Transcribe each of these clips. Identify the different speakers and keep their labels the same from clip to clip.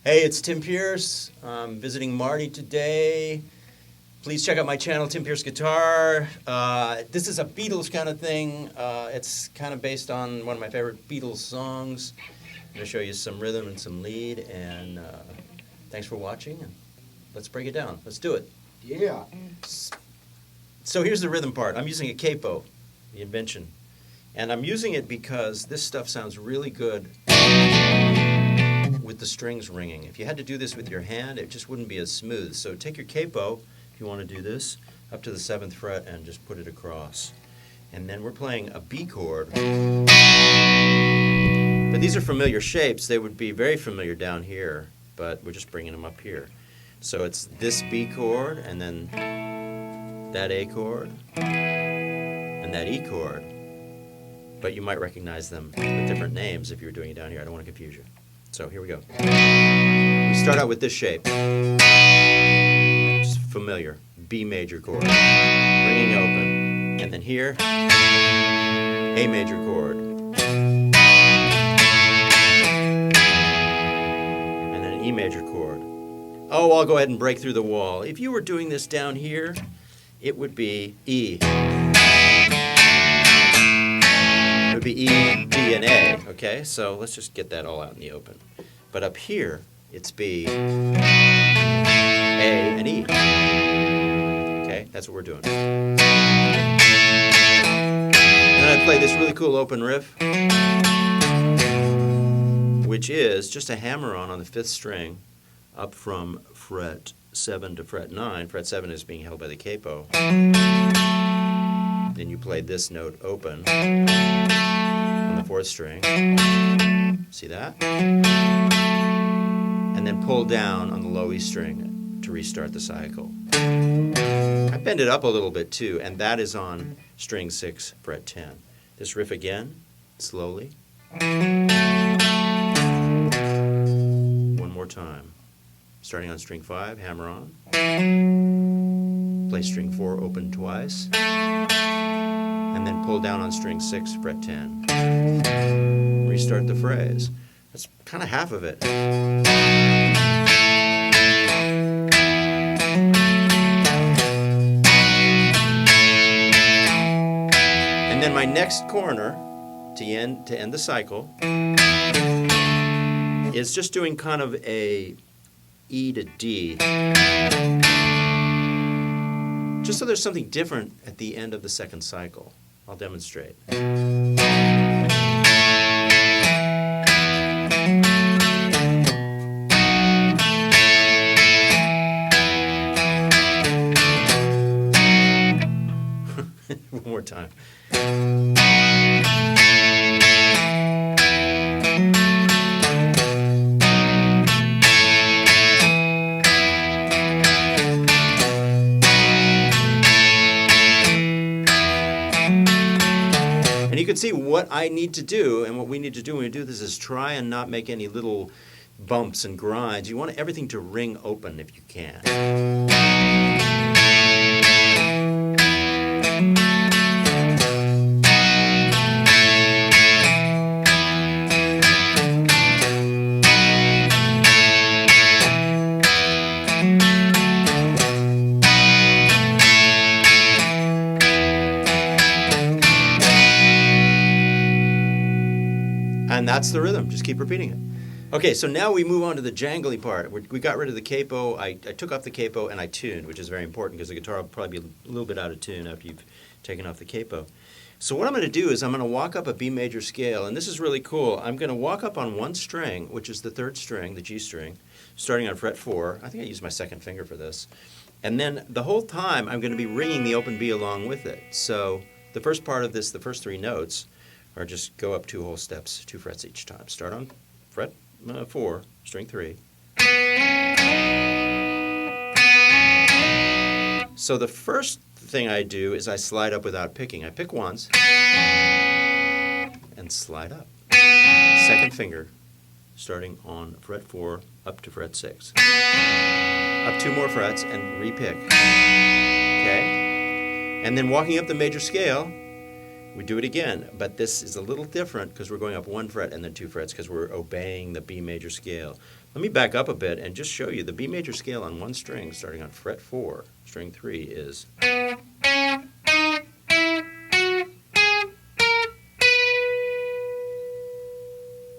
Speaker 1: Hey, it's Tim Pierce. I'm visiting Marty today. Please check out my channel, Tim Pierce Guitar. This is a Beatles kind of thing. It's kind of based on one of my favorite Beatles songs. I'm going to show you some rhythm and some lead, and thanks for watching. And let's break it down. Let's do it.
Speaker 2: Yeah.
Speaker 1: So here's the rhythm part. I'm using a capo, the invention. And I'm using it because this stuff sounds really good with the strings ringing. If you had to do this with your hand, it just wouldn't be as smooth. So take your capo, if you want to do this, up to the 7th fret and just put it across. And then we're playing a B chord. But these are familiar shapes. They would be very familiar down here, but we're just bringing them up here. So it's this B chord, and then that A chord, and that E chord. But you might recognize them with different names if you were doing it down here. I don't want to confuse you. So here we go. We start out with this shape. Just familiar. B major chord. Ringing open. And then here, A major chord. And then an E major chord. Oh, I'll go ahead and break through the wall. If you were doing this down here, it would be E. It would be E, D, and A, okay? So let's just get that all out in the open. But up here, it's B, A, and E. Okay, that's what we're doing. And then I play this really cool open riff, which is just a hammer-on the 5th string up from fret 7 to fret 9. Fret 7 is being held by the capo. Then you play this note open on the 4th string. See that? And then pull down on the low E string to restart the cycle. I bend it up a little bit too, and that is on string 6, fret 10. This riff again, slowly. One more time. Starting on string 5, hammer on. Play string 4 open twice. And then pull down on string 6, fret 10. Restart the phrase. That's kind of half of it. And then my next corner to end the cycle is just doing kind of a E to D. Just so there's something different at the end of the 2nd cycle. I'll demonstrate. One more time. And you can see what I need to do, and what we need to do when we do this is try and not make any little bumps and grinds. You want everything to ring open if you can. And that's the rhythm. Just keep repeating it. Okay, so now we move on to the jangly part. We got rid of the capo. I took off the capo and I tuned, which is very important because the guitar will probably be a little bit out of tune after you've taken off the capo. So what I'm going to do is I'm going to walk up a B major scale, and this is really cool. I'm going to walk up on one string, which is the 3rd string, the G string, starting on fret 4. I think I used my 2nd finger for this. And then the whole time I'm going to be ringing the open B along with it. So the first part of this, the first 3 notes, or just go up 2 whole steps, 2 frets each time. Start on fret 4, string 3. So the first thing I do is I slide up without picking. I pick once and slide up. 2nd finger, starting on fret 4 up to fret 6. Up 2 more frets and repick. Okay? And then walking up the major scale, We do it again, but this is a little different because we're going up 1 fret and then 2 frets because we're obeying the B major scale. Let me back up a bit and just show you the B major scale on 1 string starting on fret 4, string 3 is.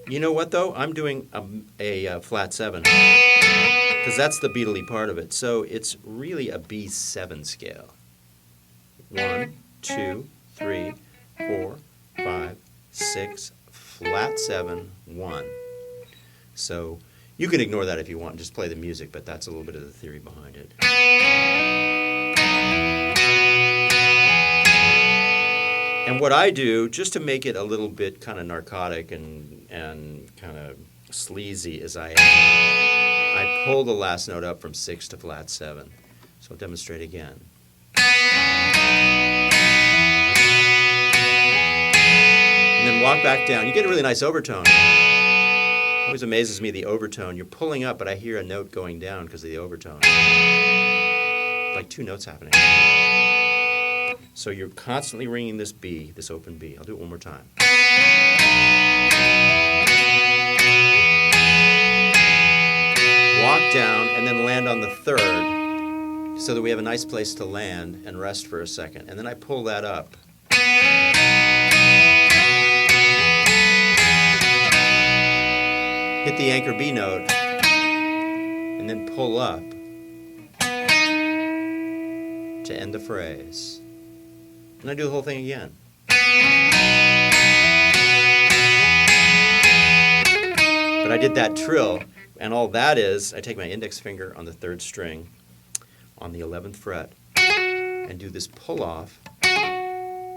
Speaker 1: You know what though? I'm doing a flat 7 because that's the beatly part of it. So it's really a B7 scale. 1, 2, 3, 4, 5, 6, flat 7, 1. So you can ignore that if you want and just play the music, but that's a little bit of the theory behind it. And what I do, just to make it a little bit kind of narcotic and kind of sleazy, is I pull the last note up from 6 to flat 7. So I'll demonstrate again. And then walk back down. You get a really nice overtone. It always amazes me, the overtone. You're pulling up, but I hear a note going down because of the overtone. Like 2 notes happening. So you're constantly ringing this B, this open B. I'll do it one more time. Walk down and then land on the 3rd so that we have a nice place to land and rest for a second. And then I pull that up. Hit the anchor B note and then pull up to end the phrase. And I do the whole thing again. But I did that trill, and all that is, I take my index finger on the 3rd string on the 11th fret and do this pull off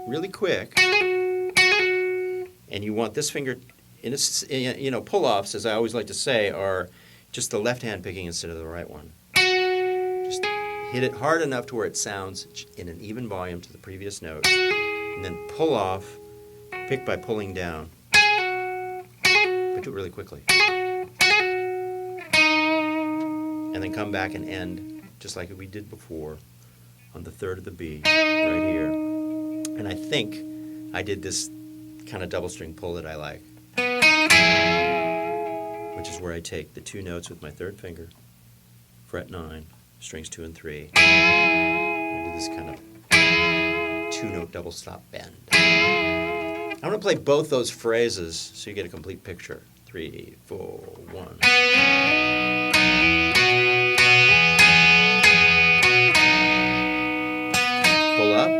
Speaker 1: really quick. And you want this finger, pull offs, as I always like to say, are just the left hand picking instead of the right one. Just hit it hard enough to where it sounds in an even volume to the previous note, and then pull off, pick by pulling down, but do it really quickly. And then come back and end, just like we did before, on the 3rd of the B, right here. And I think I did this kind of double string pull that I like, which is where I take the 2 notes with my 3rd finger, fret 9, strings 2 and 3. I do this kind of 2-note double stop bend. I'm going to play both those phrases so you get a complete picture. 3, 4, 1. Pull up.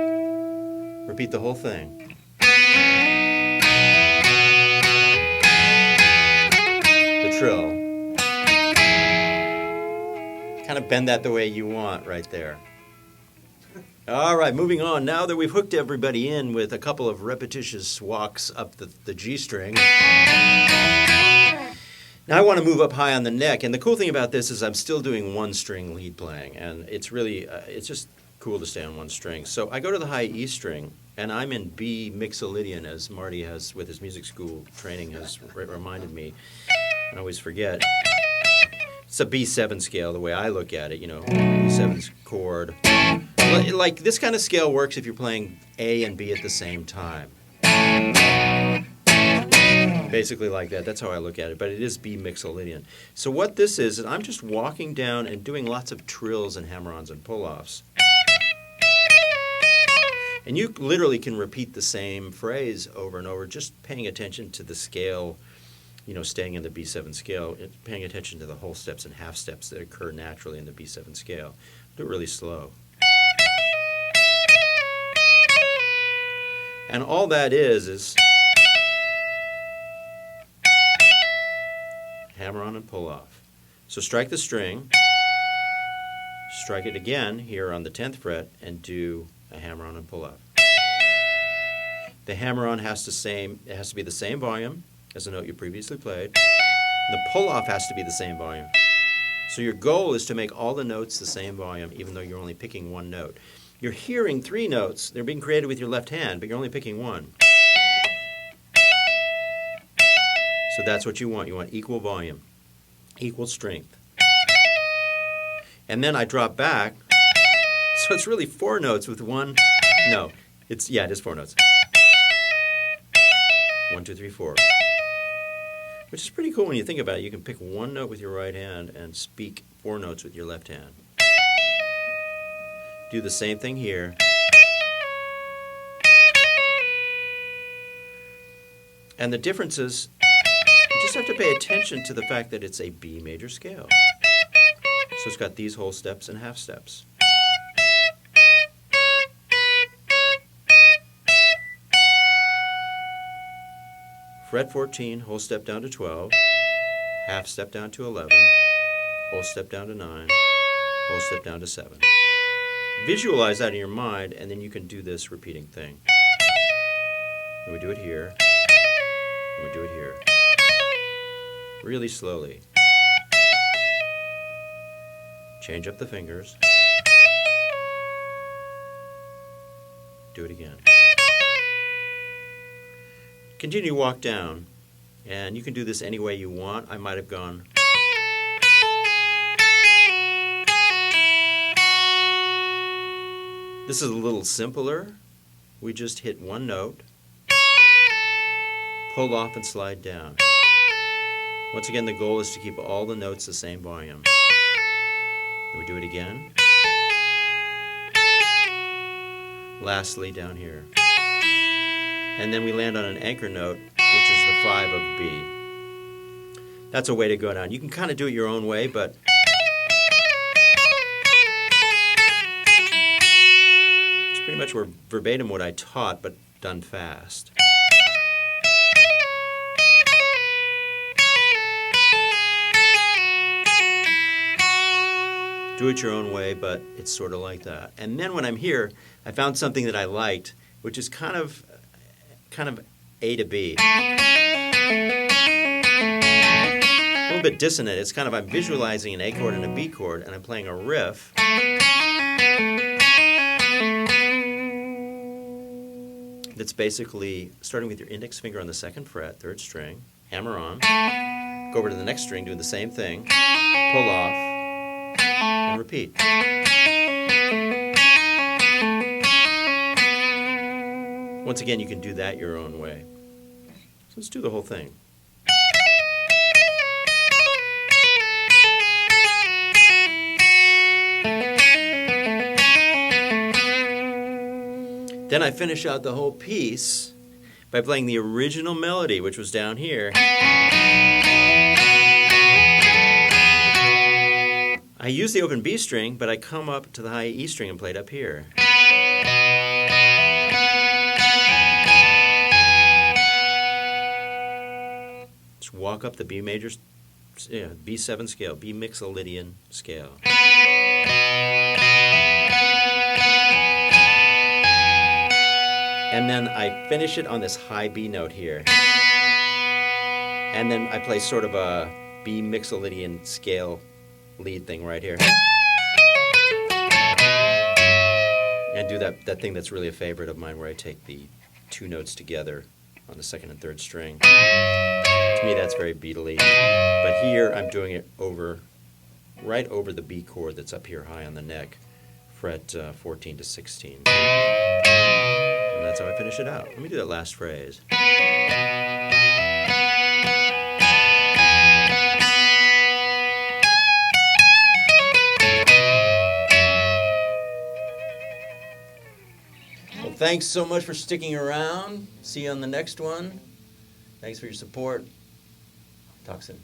Speaker 1: Repeat the whole thing. The trill. Kind of bend that the way you want right there. All right, moving on. Now that we've hooked everybody in with a couple of repetitious walks up the G string, now I want to move up high on the neck. And the cool thing about this is I'm still doing 1 string lead playing, and it's really, it's just cool to stay on 1 string. So I go to the high E string, and I'm in B mixolydian, as Marty has, with his music school training, has reminded me. I always forget. It's a B7 scale, the way I look at it, B7's chord. Like, this kind of scale works if you're playing A and B at the same time. Basically like that. That's how I look at it, but it is B mixolydian. So what this is I'm just walking down and doing lots of trills and hammer-ons and pull-offs. And you literally can repeat the same phrase over and over, just paying attention to the scale, staying in the B7 scale, paying attention to the whole steps and half steps that occur naturally in the B7 scale. Do it really slow. And all that is hammer on and pull off. So strike the string, strike it again here on the 10th fret, and do a hammer on and pull off. The hammer on has to be the same volume as the note you previously played. The pull off has to be the same volume. So your goal is to make all the notes the same volume, even though you're only picking 1 note. You're hearing 3 notes. They're being created with your left hand, but you're only picking 1. So that's what you want. You want equal volume, equal strength. And then I drop back. So it's really 4 notes with 1. No, it is 4 notes. 1, 2, 3, 4. Which is pretty cool when you think about it. You can pick one note with your right hand and speak 4 notes with your left hand. Do the same thing here. And the difference is, you just have to pay attention to the fact that it's a B major scale. So it's got these whole steps and half steps. Fret 14, whole step down to 12, half step down to 11, whole step down to 9, whole step down to 7. Visualize that in your mind, and then you can do this repeating thing. And we do it here, and we do it here. Really slowly. Change up the fingers. Do it again. Continue to walk down, and you can do this any way you want. I might have gone. This is a little simpler. We just hit one note, pull off and slide down. Once again, the goal is to keep all the notes the same volume. And we do it again. Lastly, down here. And then we land on an anchor note, which is the 5 of B. That's a way to go down. You can kind of do it your own way, but it's pretty much verbatim what I taught, but done fast. Do it your own way, but it's sort of like that. And then when I'm here, I found something that I liked, which is kind of A to B. A little bit dissonant. It's kind of, I'm visualizing an A chord and a B chord, and I'm playing a riff. That's basically starting with your index finger on the 2nd fret, 3rd string, hammer on, go over to the next string, doing the same thing, pull off, and repeat. Once again, you can do that your own way. So let's do the whole thing. Then I finish out the whole piece by playing the original melody, which was down here. I use the open B string, but I come up to the high E string and play it up here. Just walk up the B major, B7 scale, B mixolydian scale. And then I finish it on this high B note here. And then I play sort of a B mixolydian scale lead thing right here. And do that thing that's really a favorite of mine where I take the 2 notes together on the 2nd and 3rd string. To me that's very Beatly. But here I'm doing it right over the B chord that's up here high on the neck, fret 14 to 16. And that's how I finish it out. Let me do that last phrase. Well, thanks so much for sticking around. See you on the next one. Thanks for your support. Talk soon.